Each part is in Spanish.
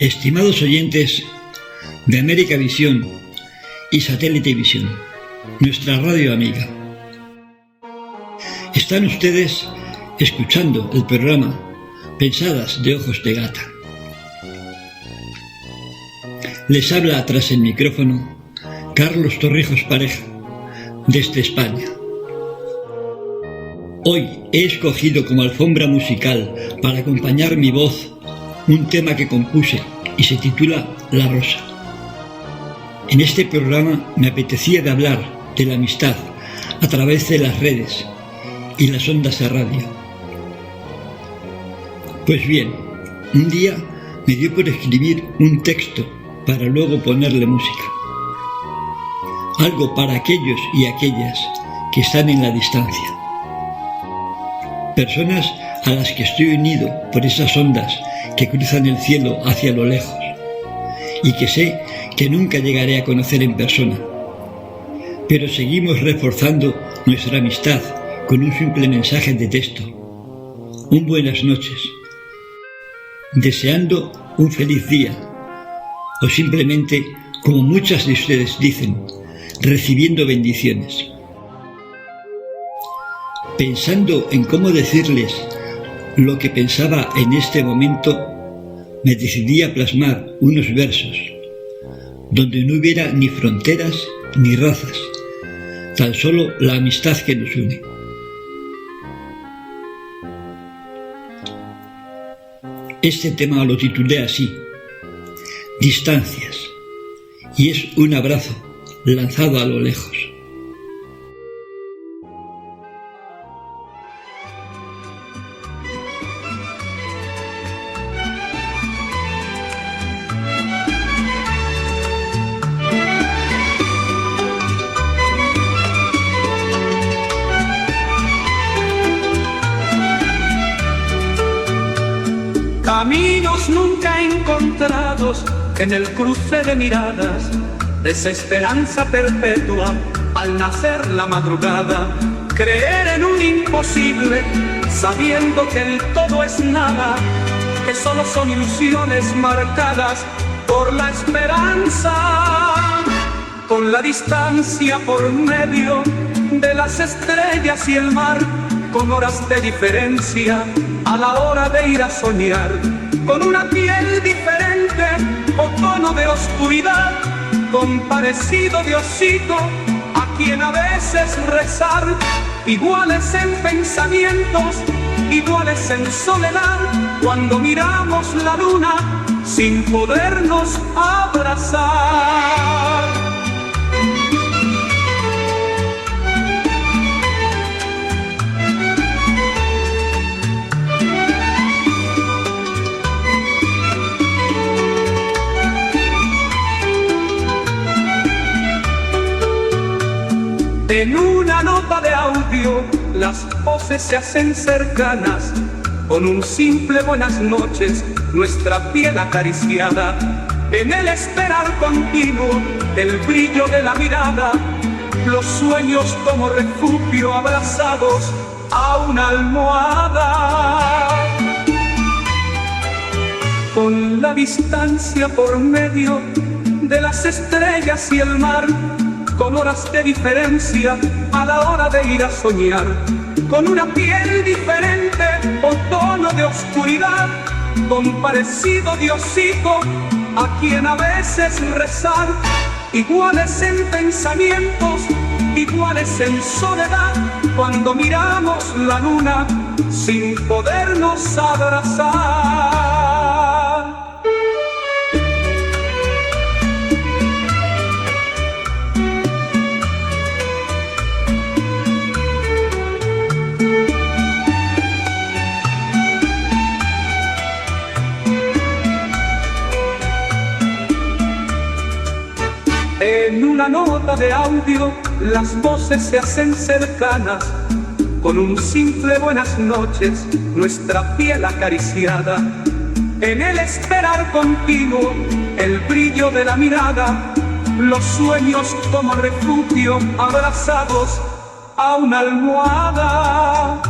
Estimados oyentes de América Visión y Satélite Visión, nuestra radio amiga, están ustedes escuchando el programa Pensadas de Ojos de Gata. Les habla tras el micrófono Carlos Torrijos Pareja, desde España. Hoy he escogido como alfombra musical para acompañar mi voz un tema que compuse y se titula La Rosa. En este programa me apetecía de hablar de la amistad a través de las redes y las ondas de radio. Pues bien, un día me dio por escribir un texto para luego ponerle música. Algo para aquellos y aquellas que están en la distancia. Personas a las que estoy unido por esas ondas que cruzan el cielo hacia lo lejos y que sé que nunca llegaré a conocer en persona. Pero seguimos reforzando nuestra amistad con un simple mensaje de texto. Un buenas noches, deseando un feliz día, o simplemente, como muchas de ustedes dicen, recibiendo bendiciones. Pensando en cómo decirles lo que pensaba en este momento, me decidí a plasmar unos versos donde no hubiera ni fronteras ni razas, tan solo la amistad que nos une. Este tema lo titulé así: Distancias, y es un abrazo lanzado a lo lejos. Caminos nunca encontrados en el cruce de miradas, desesperanza perpetua al nacer la madrugada, creer en un imposible, sabiendo que el todo es nada, que solo son ilusiones marcadas por la esperanza, con la distancia por medio de las estrellas y el mar, con horas de diferencia a la hora de ir a soñar, con una piel diferente o tono de oscuridad, con parecido Diosito a quien a veces rezar, iguales en pensamientos, iguales en soledad, cuando miramos la luna sin podernos abrazar. En una nota de audio las voces se hacen cercanas, con un simple buenas noches, nuestra piel acariciada, en el esperar continuo, el brillo de la mirada, los sueños como refugio abrazados a una almohada. Con la distancia por medio de las estrellas y el mar, con horas de diferencia a la hora de ir a soñar, con una piel diferente o tono de oscuridad, con parecido Diosito a quien a veces rezar, iguales en pensamientos, iguales en soledad, cuando miramos la luna sin podernos abrazar. En una nota de audio las voces se hacen cercanas, con un simple buenas noches, nuestra piel acariciada, en el esperar continuo, el brillo de la mirada, los sueños como refugio abrazados a una almohada.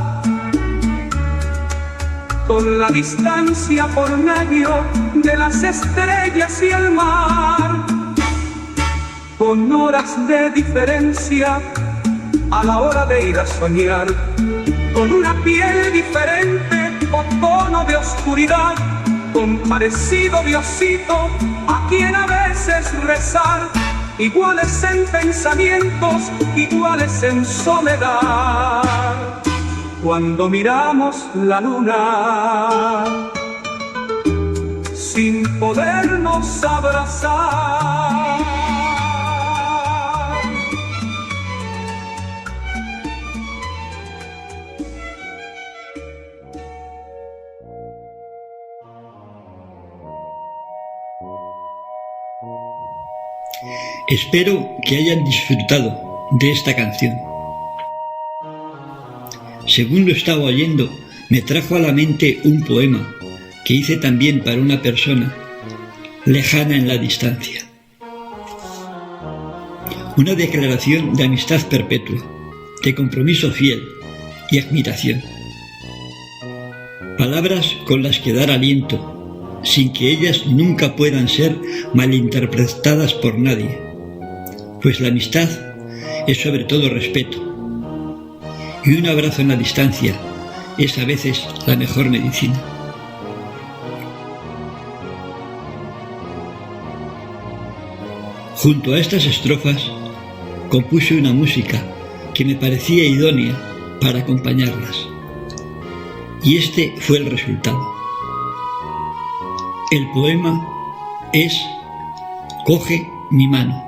con la distancia por medio de las estrellas y el mar, con horas de diferencia a la hora de ir a soñar, con una piel diferente o tono de oscuridad, con parecido Diosito a quien a veces rezar, iguales en pensamientos, iguales en soledad. Cuando miramos la luna, sin podernos abrazar. Espero que hayan disfrutado de esta canción. Según lo estaba oyendo, me trajo a la mente un poema que hice también para una persona lejana en la distancia. Una declaración de amistad perpetua, de compromiso fiel y admiración. Palabras con las que dar aliento, sin que ellas nunca puedan ser malinterpretadas por nadie, pues la amistad es sobre todo respeto, y un abrazo en la distancia es a veces la mejor medicina. Junto a estas estrofas compuse una música que me parecía idónea para acompañarlas, y este fue el resultado. El poema es Coge mi mano.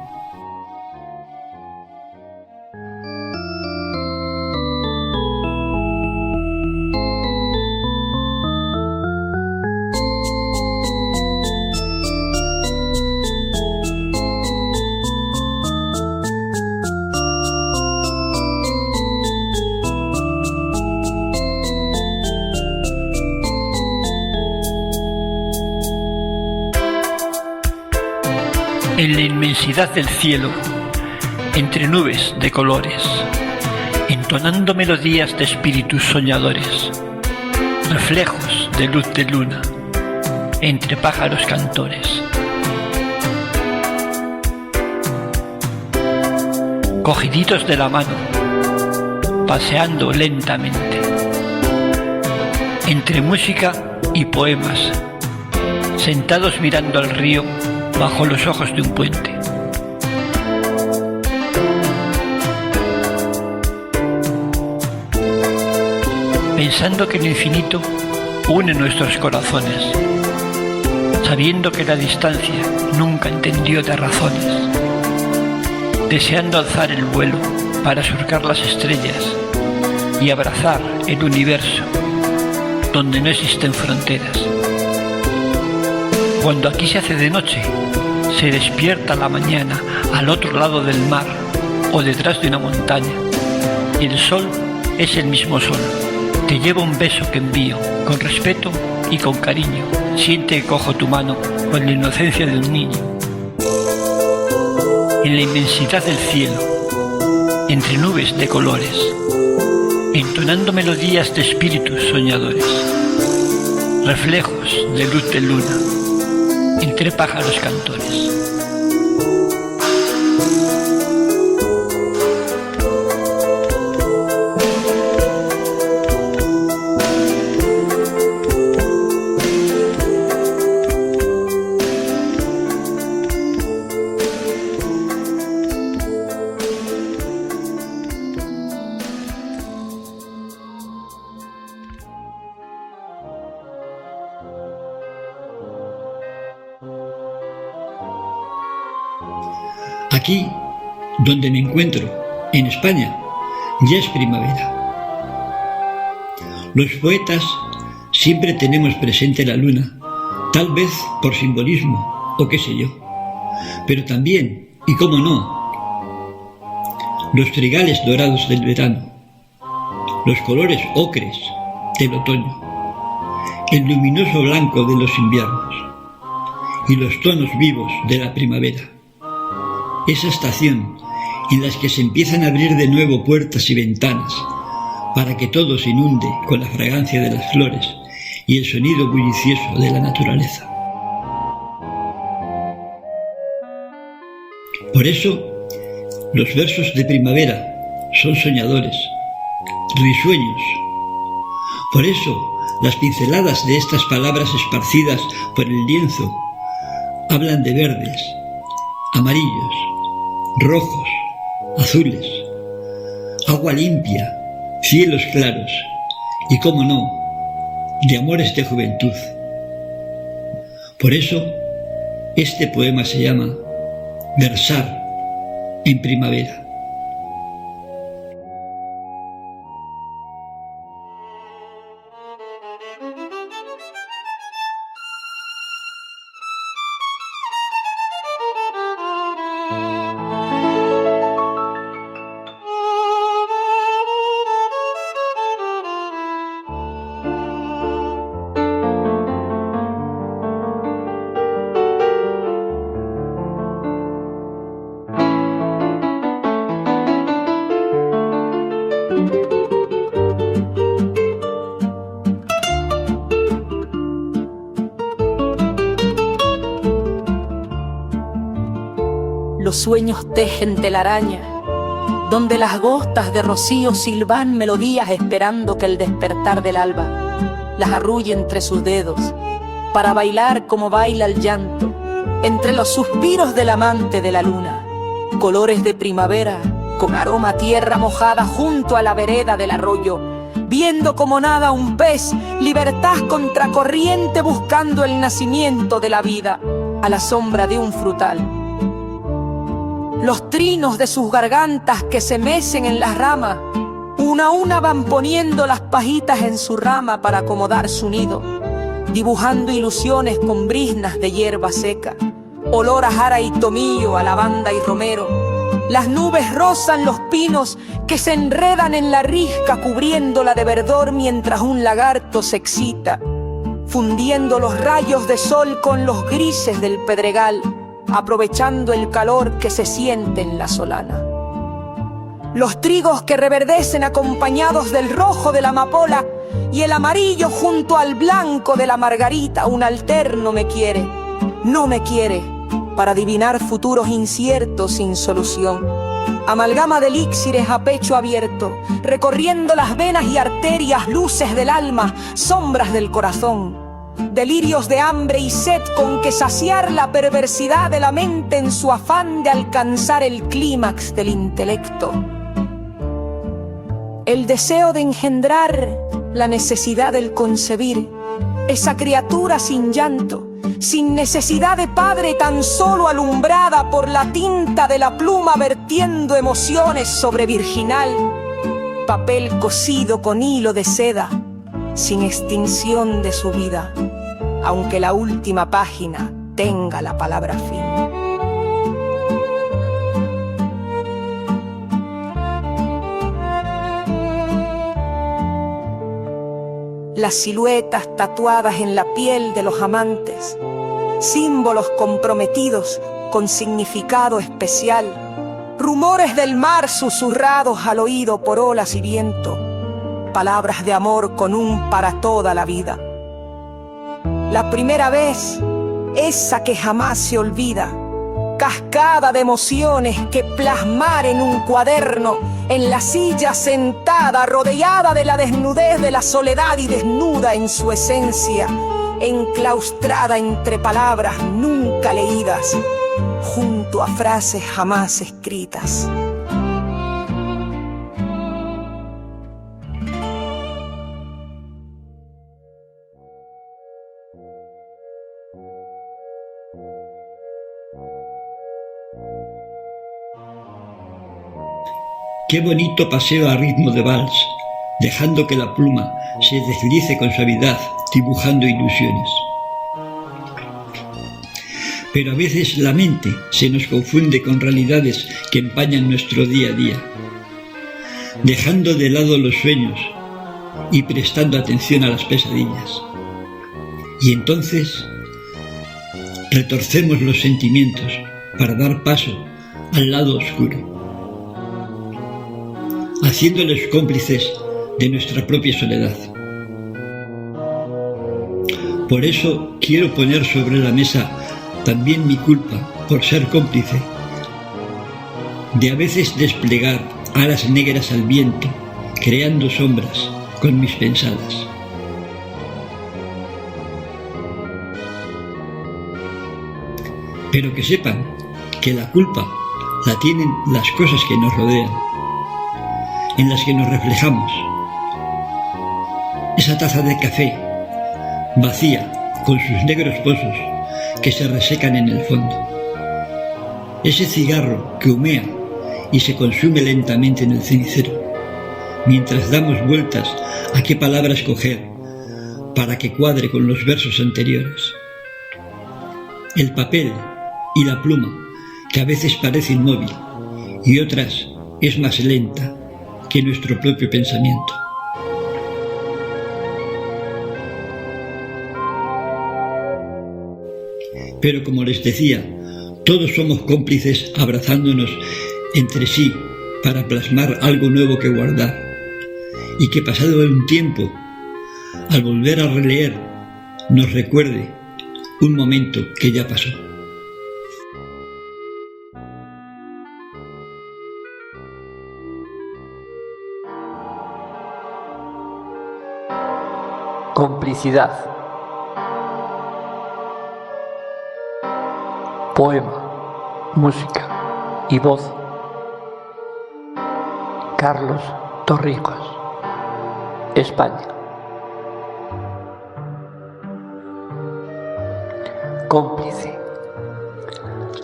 En la inmensidad del cielo, entre nubes de colores, entonando melodías de espíritus soñadores, reflejos de luz de luna, entre pájaros cantores. Cogiditos de la mano, paseando lentamente, entre música y poemas, sentados mirando al río, bajo los ojos de un puente. Pensando que el infinito une nuestros corazones, sabiendo que la distancia nunca entendió de razones, deseando alzar el vuelo para surcar las estrellas y abrazar el universo donde no existen fronteras. Cuando aquí se hace de noche, se despierta la mañana al otro lado del mar o detrás de una montaña, y el sol es el mismo sol. Te llevo un beso que envío con respeto y con cariño. Siente que cojo tu mano con la inocencia de un niño. En la inmensidad del cielo, entre nubes de colores, entonando melodías de espíritus soñadores, reflejos de luz de luna, entre pájaros cantores. Aquí, donde me encuentro, en España, ya es primavera. Los poetas siempre tenemos presente la luna, tal vez por simbolismo o qué sé yo, pero también, y cómo no, los trigales dorados del verano, los colores ocres del otoño, el luminoso blanco de los inviernos y los tonos vivos de la primavera. Esa estación en la que se empiezan a abrir de nuevo puertas y ventanas para que todo se inunde con la fragancia de las flores y el sonido bullicioso de la naturaleza. Por eso, los versos de primavera son soñadores, risueños. Por eso, las pinceladas de estas palabras esparcidas por el lienzo hablan de verdes, amarillos, rojos, azules, agua limpia, cielos claros y, cómo no, de amores de juventud. Por eso, este poema se llama Versar en primavera. Los sueños tejen telaraña, donde las gotas de rocío silban melodías esperando que el despertar del alba las arrulle entre sus dedos, para bailar como baila el llanto, entre los suspiros del amante de la luna. Colores de primavera, con aroma a tierra mojada junto a la vereda del arroyo, viendo como nada un pez, libertad contracorriente buscando el nacimiento de la vida, a la sombra de un frutal. Los trinos de sus gargantas que se mecen en las ramas, una a una van poniendo las pajitas en su rama para acomodar su nido, dibujando ilusiones con briznas de hierba seca, olor a jara y tomillo, a lavanda y romero. Las nubes rozan los pinos que se enredan en la risca cubriéndola de verdor mientras un lagarto se excita, fundiendo los rayos de sol con los grises del pedregal, aprovechando el calor que se siente en la solana. Los trigos que reverdecen acompañados del rojo de la amapola y el amarillo junto al blanco de la margarita, un alterno me quiere, no me quiere, para adivinar futuros inciertos sin solución. Amalgama de elixires a pecho abierto, recorriendo las venas y arterias, luces del alma, sombras del corazón. Delirios de hambre y sed con que saciar la perversidad de la mente en su afán de alcanzar el clímax del intelecto. El deseo de engendrar, la necesidad del concebir, esa criatura sin llanto, sin necesidad de padre, tan solo alumbrada por la tinta de la pluma vertiendo emociones sobre virginal, papel cosido con hilo de seda, sin extinción de su vida, aunque la última página tenga la palabra fin. Las siluetas tatuadas en la piel de los amantes, símbolos comprometidos con significado especial, rumores del mar susurrados al oído por olas y viento, palabras de amor con un para toda la vida. La primera vez, esa que jamás se olvida, cascada de emociones que plasmar en un cuaderno, en la silla sentada, rodeada de la desnudez de la soledad y desnuda en su esencia, enclaustrada entre palabras nunca leídas, junto a frases jamás escritas. Qué bonito paseo a ritmo de vals, dejando que la pluma se deslice con suavidad, dibujando ilusiones. Pero a veces la mente se nos confunde con realidades que empañan nuestro día a día, dejando de lado los sueños y prestando atención a las pesadillas. Y entonces retorcemos los sentimientos para dar paso al lado oscuro, haciéndoles cómplices de nuestra propia soledad. Por eso quiero poner sobre la mesa también mi culpa por ser cómplice de a veces desplegar alas negras al viento, creando sombras con mis pensadas. Pero que sepan que la culpa la tienen las cosas que nos rodean, en las que nos reflejamos. Esa taza de café, vacía, con sus negros pozos que se resecan en el fondo. Ese cigarro que humea y se consume lentamente en el cenicero, mientras damos vueltas a qué palabra escoger para que cuadre con los versos anteriores. El papel y la pluma, que a veces parece inmóvil y otras es más lenta que nuestro propio pensamiento. Pero como les decía, todos somos cómplices abrazándonos entre sí para plasmar algo nuevo que guardar, y que pasado un tiempo, al volver a releer, nos recuerde un momento que ya pasó. Complicidad. Poema, música y voz. Carlos Torrijos, España. Cómplice.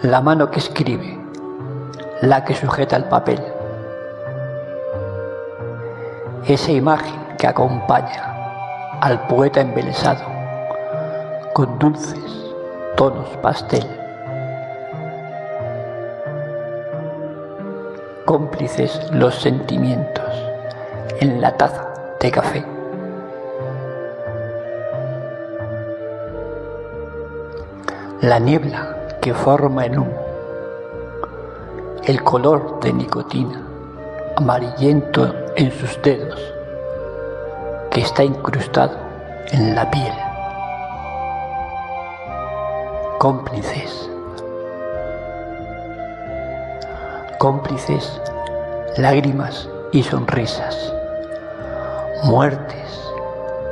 La mano que escribe, la que sujeta el papel. Esa imagen que acompaña al poeta embelesado con dulces tonos pastel. Cómplices los sentimientos en la taza de café. La niebla que forma el humo, el color de nicotina amarillento en sus dedos, que está incrustado en la piel. Cómplices. Cómplices, lágrimas y sonrisas, muertes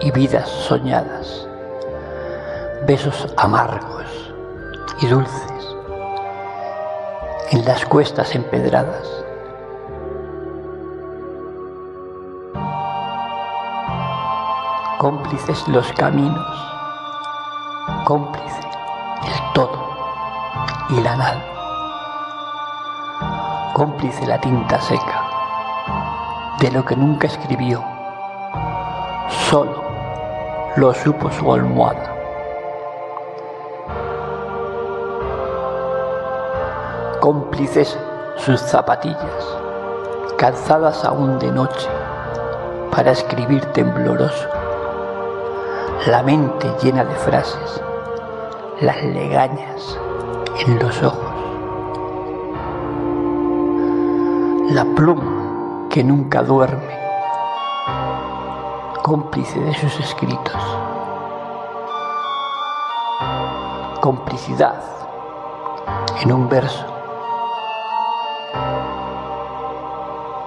y vidas soñadas, besos amargos y dulces en las cuestas empedradas. Cómplices los caminos, cómplice el todo y la nada. Cómplice la tinta seca de lo que nunca escribió, solo lo supo su almohada. Cómplices sus zapatillas, calzadas aún de noche, para escribir tembloroso, la mente llena de frases, las legañas en los ojos. La pluma que nunca duerme, cómplice de sus escritos. Complicidad en un verso,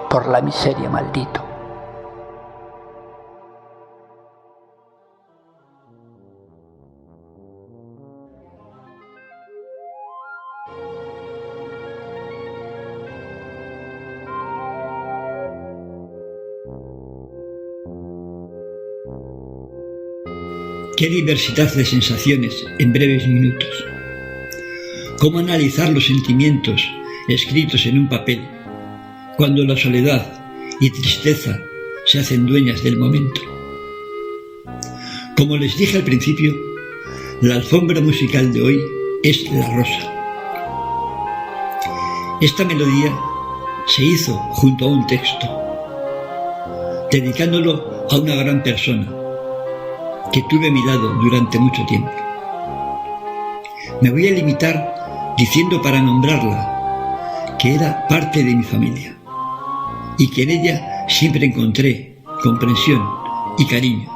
por la miseria maldito. Qué diversidad de sensaciones en breves minutos. Cómo analizar los sentimientos escritos en un papel, cuando la soledad y tristeza se hacen dueñas del momento. Como les dije al principio, la alfombra musical de hoy es La Rosa. Esta melodía se hizo junto a un texto, dedicándolo a una gran persona que tuve a mi lado durante mucho tiempo. Me voy a limitar diciendo para nombrarla que era parte de mi familia y que en ella siempre encontré comprensión y cariño.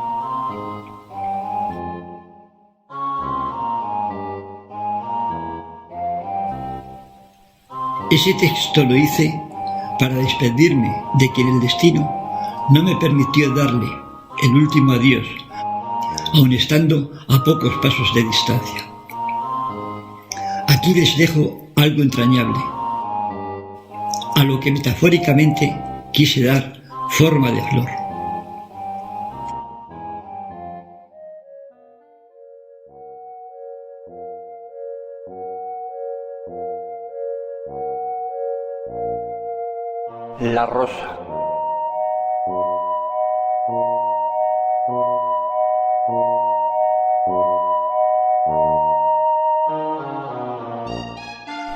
Ese texto lo hice para despedirme de quien el destino no me permitió darle el último adiós, aun estando a pocos pasos de distancia. Aquí les dejo algo entrañable, a lo que metafóricamente quise dar forma de flor. La rosa.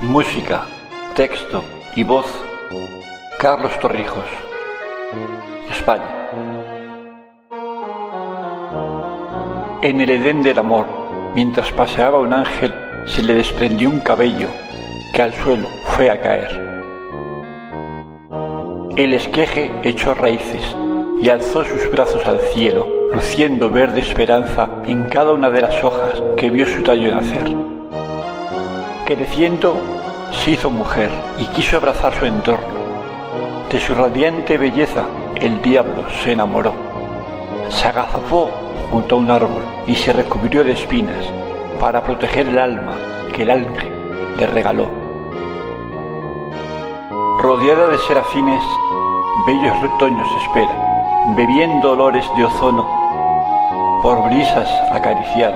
Música, texto y voz, Carlos Torrijos, España. En el Edén del amor, mientras paseaba un ángel, se le desprendió un cabello que al suelo fue a caer. El esqueje echó raíces y alzó sus brazos al cielo, luciendo verde esperanza en cada una de las hojas que vio su tallo nacer. Creciendo, se hizo mujer y quiso abrazar su entorno. De su radiante belleza, el diablo se enamoró. Se agazapó junto a un árbol y se recubrió de espinas para proteger el alma que el ángel le regaló. Rodeada de serafines, bellos retoños espera, bebiendo olores de ozono, por brisas acariciar,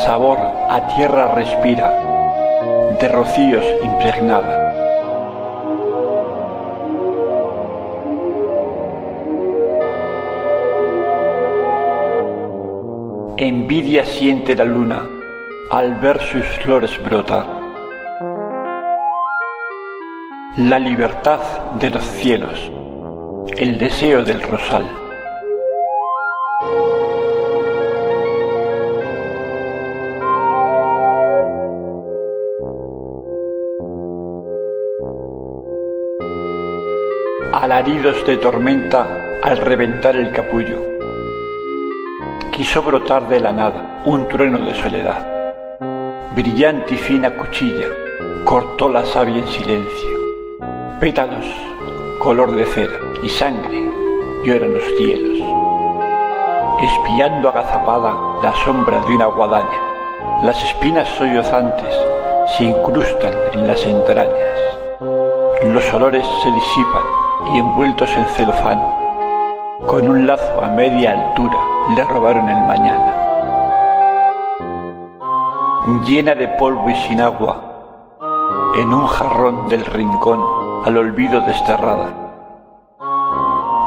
sabor a tierra respira, de rocíos impregnada. Envidia siente la luna al ver sus flores brotar. La libertad de los cielos, el deseo del rosal. Alaridos de tormenta al reventar el capullo. Quiso brotar de la nada un trueno de soledad. Brillante y fina cuchilla cortó la savia en silencio. Pétalos, color de cera y sangre, lloran los cielos. Espiando agazapada la sombra de una guadaña, las espinas sollozantes se incrustan en las entrañas. Los olores se disipan y envueltos en celofán, con un lazo a media altura le robaron el mañana. Llena de polvo y sin agua, en un jarrón del rincón al olvido desterrada,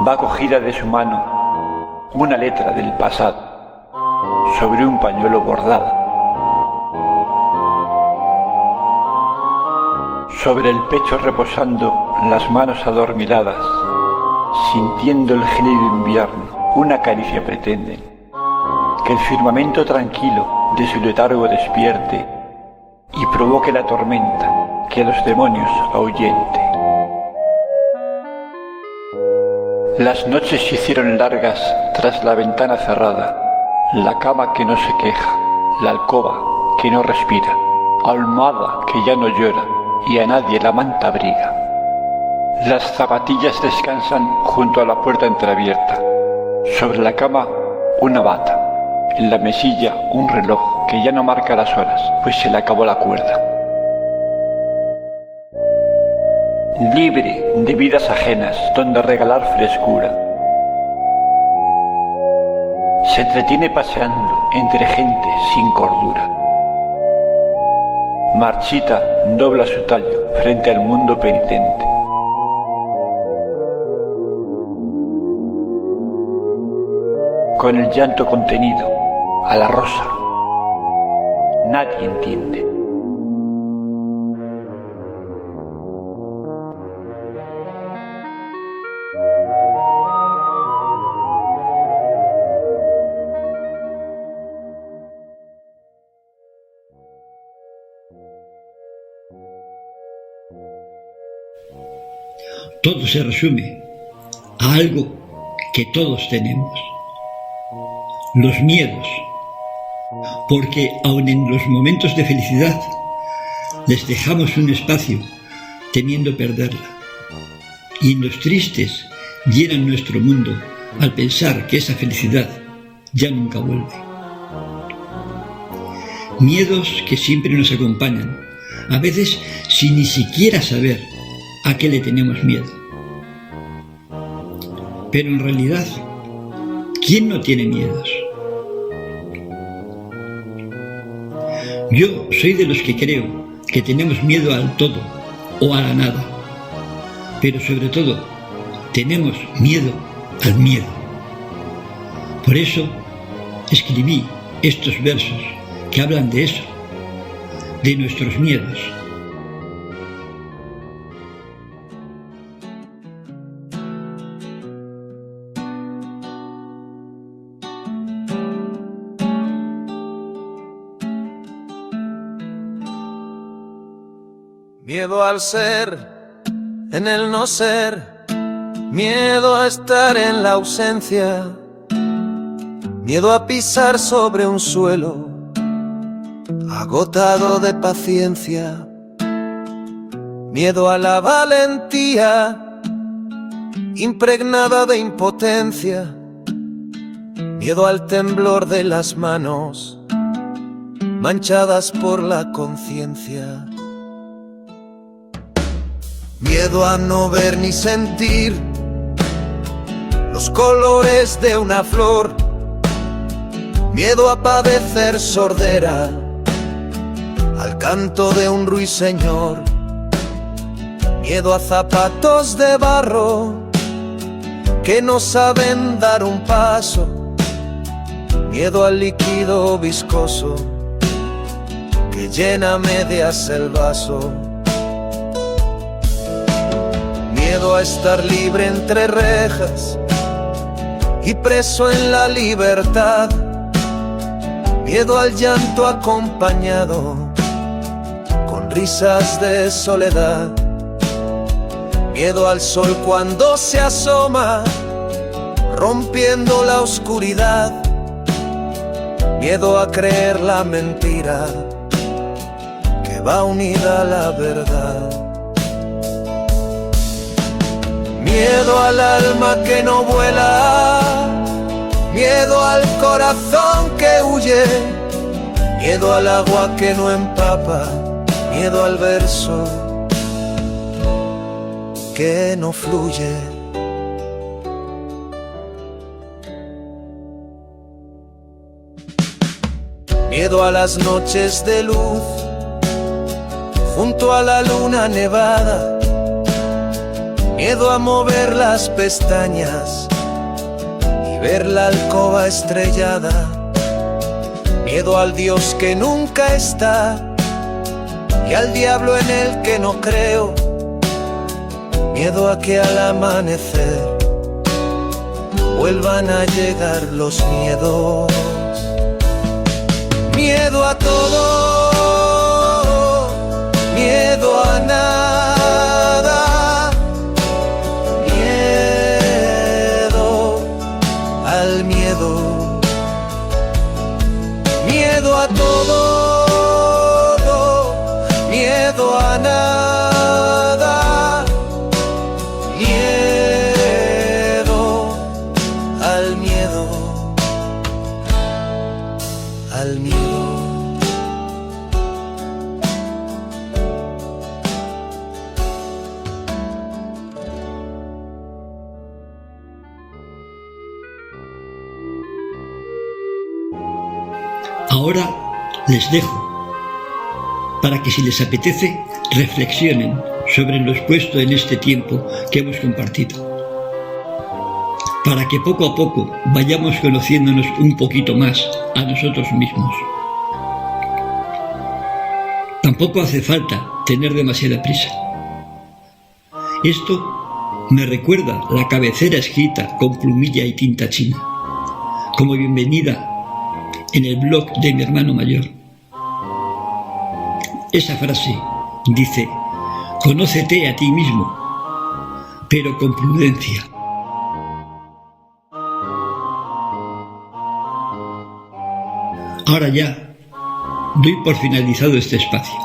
va cogida de su mano una letra del pasado sobre un pañuelo bordada. Sobre el pecho reposando las manos adormiladas, sintiendo el gélido invierno, una caricia pretenden, que el firmamento tranquilo de su letargo despierte y provoque la tormenta que a los demonios ahuyente. Las noches se hicieron largas tras la ventana cerrada, la cama que no se queja, la alcoba que no respira, almohada que ya no llora y a nadie la manta abriga. Las zapatillas descansan junto a la puerta entreabierta, sobre la cama una bata, en la mesilla un reloj que ya no marca las horas, pues se le acabó la cuerda. Libre de vidas ajenas donde regalar frescura, se entretiene paseando entre gente sin cordura. Marchita dobla su tallo frente al mundo penitente. Con el llanto contenido a la rosa nadie entiende. Todo se resume a algo que todos tenemos: los miedos, porque aun en los momentos de felicidad les dejamos un espacio temiendo perderla. Y los tristes llenan nuestro mundo al pensar que esa felicidad ya nunca vuelve. Miedos que siempre nos acompañan, a veces sin ni siquiera saber a qué le tenemos miedo. Pero en realidad, ¿quién no tiene miedos? Yo soy de los que creo que tenemos miedo al todo o a la nada, pero sobre todo tenemos miedo al miedo. Por eso escribí estos versos que hablan de eso, de nuestros miedos. Miedo al ser, en el no ser, miedo a estar en la ausencia, miedo a pisar sobre un suelo agotado de paciencia, miedo a la valentía impregnada de impotencia, miedo al temblor de las manos manchadas por la conciencia. Miedo a no ver ni sentir los colores de una flor, miedo a padecer sordera al canto de un ruiseñor, miedo a zapatos de barro que no saben dar un paso, miedo al líquido viscoso que llena a medias el vaso. Miedo a estar libre entre rejas y preso en la libertad, miedo al llanto acompañado con risas de soledad, miedo al sol cuando se asoma rompiendo la oscuridad, miedo a creer la mentira que va unida a la verdad. Miedo al alma que no vuela, miedo al corazón que huye, miedo al agua que no empapa, miedo al verso que no fluye. Miedo a las noches de luz junto a la luna nevada, miedo a mover las pestañas y ver la alcoba estrellada, miedo al Dios que nunca está y al diablo en el que no creo, miedo a que al amanecer vuelvan a llegar los miedos. Miedo a todo, miedo a nada, miedo al miedo, miedo a todo, miedo a nada, miedo al miedo, al miedo. Ahora les dejo para que, si les apetece, reflexionen sobre lo expuesto en este tiempo que hemos compartido, para que poco a poco vayamos conociéndonos un poquito más a nosotros mismos. Tampoco hace falta tener demasiada prisa. Esto me recuerda la cabecera escrita con plumilla y tinta china, como bienvenida en el blog de mi hermano mayor. Esa frase dice: conócete a ti mismo, pero con prudencia. Ahora ya doy por finalizado este espacio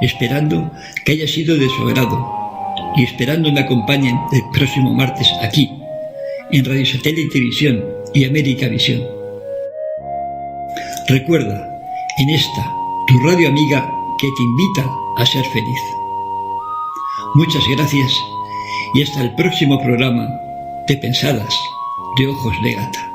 esperando que haya sido de su agrado y esperando me acompañen el próximo martes aquí, en Radio Satélite Visión y América Visión. Recuerda, en esta, tu radio amiga que te invita a ser feliz. Muchas gracias y hasta el próximo programa de Pensadas de Ojos de Gata.